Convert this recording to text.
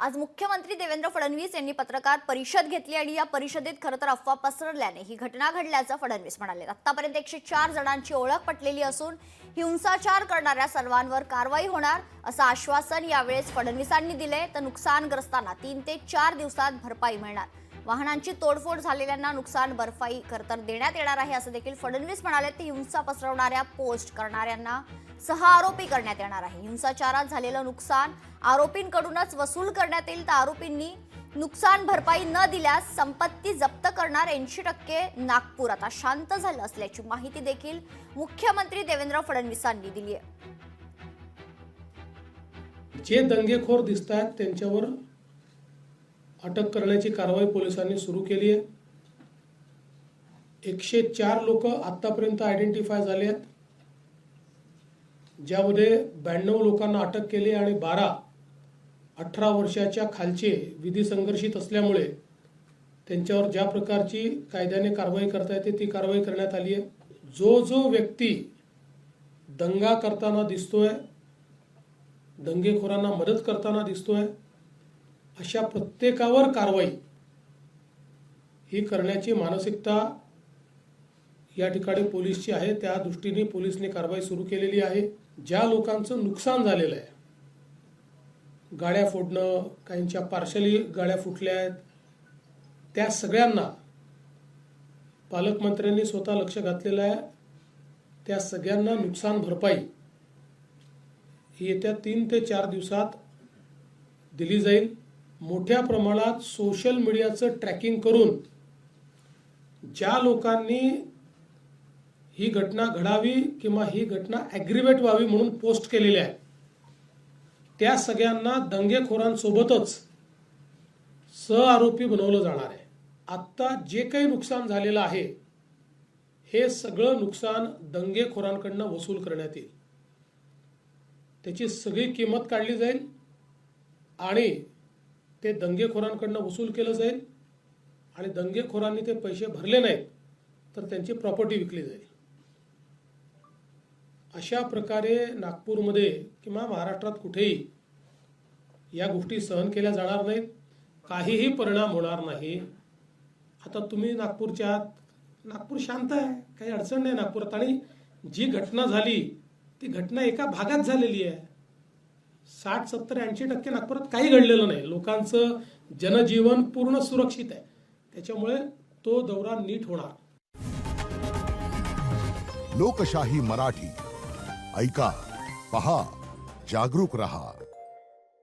आज मुख्यमंत्री देवेंद्र फडणवीस यांनी पत्रकार परिषद घेतली आणि या परिषदेत खरं तर अफवा पसरल्याने ही घटना घडल्याचं फडणवीस म्हणाले। आतापर्यंत 104 जणांची ओळख पटलेली असून हिंसाचार करणाऱ्या सर्वांवर कारवाई होणार असं आश्वासन यावेळेस फडणवीसांनी दिले। तर नुकसानग्रस्तांना 3 ते 4 दिवसात भरपाई मिळणार, वाहनांची तोडफोड झालेल्यांना नुकसान भरपाई खरं देण्यात येणार आहे असं देखील फडणवीस म्हणाले। ते हिंसा पसरवणाऱ्या पोस्ट करणाऱ्यांना 6 आरोपी करण्यात येणार आहे। हिंसाचारात झालेलं नुकसान आरोपींकडूनच वसूल करण्यात येईल। तर आरोपींनी नुकसान भरपाई न दिल्यास संपत्ती जप्त करणार। 80% नागपूर आता शांत झालं असल्याची माहिती देखील मुख्यमंत्री देवेंद्र फडणवीसांनी दिली आहे। जे दंगेखोर दिसतात त्यांच्यावर अटक करण्याची कारवाई पोलिसांनी सुरू केली आहे। 104 लोक आतापर्यंत आयडेंटिफाय झाले आहेत, ज्यामध्ये 92 लोकांना अटक केली आणि 18 वर्षाच्या खालचे विधी संघर्षित असल्यामुळे त्यांच्यावर ज्या प्रकारची कायद्याने कारवाई करता येते ती कारवाई करण्यात आली आहे। जो व्यक्ती दंगा करताना दिसतोय, दंगेखोरांना मदत करताना दिसतोय, अशा प्रत्येकावर कारवाई ही करण्याची मानसिकता या ठिकाणी पोलीसची आहे। त्या दृष्टीने पोलिसने कारवाई सुरू केलेली आहे। ज्या लोकांचं नुकसान झालेलं आहे, गाड्या फोडणं, काहींच्या पार्शली गाड्या फुटल्या आहेत, त्या सगळ्यांना पालकमंत्र्यांनी स्वतः लक्ष घातलेलं आहे। त्या सगळ्यांना नुकसान भरपाई ही येत्या 3 ते 4 दिवसात दिली जाईल। मोठ्या प्रमाणात सोशल मीडियाचं ट्रॅकिंग करून ज्या लोकांनी ही घटना घडावी किंवा ही घटना ॲग्रिवेट व्हावी म्हणून पोस्ट केलेली आहे, त्या सगळ्यांना दंगेखोरांसोबतच सहआरोपी बनवलं जाणार आहे। आता जे काही नुकसान झालेलं आहे हे सगळं नुकसान दंगेखोरांकडून वसूल करण्यात येईल। त्याची सगळी किंमत काढली जाईल आणि ते दंगेखोरांकडून वसूल केलं जाईल आणि दंगेखोरांनी ते पैसे भरले नाहीत तर त्यांची प्रॉपर्टी विकली जाईल। अशा प्रकारे नागपूरमध्ये किंवा महाराष्ट्रात कुठेही या गोष्टी सहन केल्या जाणार नाहीत, काहीही परिणाम होणार नाही। आता तुम्ही नागपूरच्या आहात, नागपूर शांत आहे, काही अडचण नाही नागपुरात। आणि जी घटना झाली ती घटना एका भागात झालेली आहे। 60, 70, 80% नागपुरात काही घडलेलं नाही। लोकांचं जनजीवन पूर्ण सुरक्षित आहे, त्याच्यामुळे तो दौरा नीट होणार। लोकशाही मराठी ऐका, पहा, जागरूक रहा।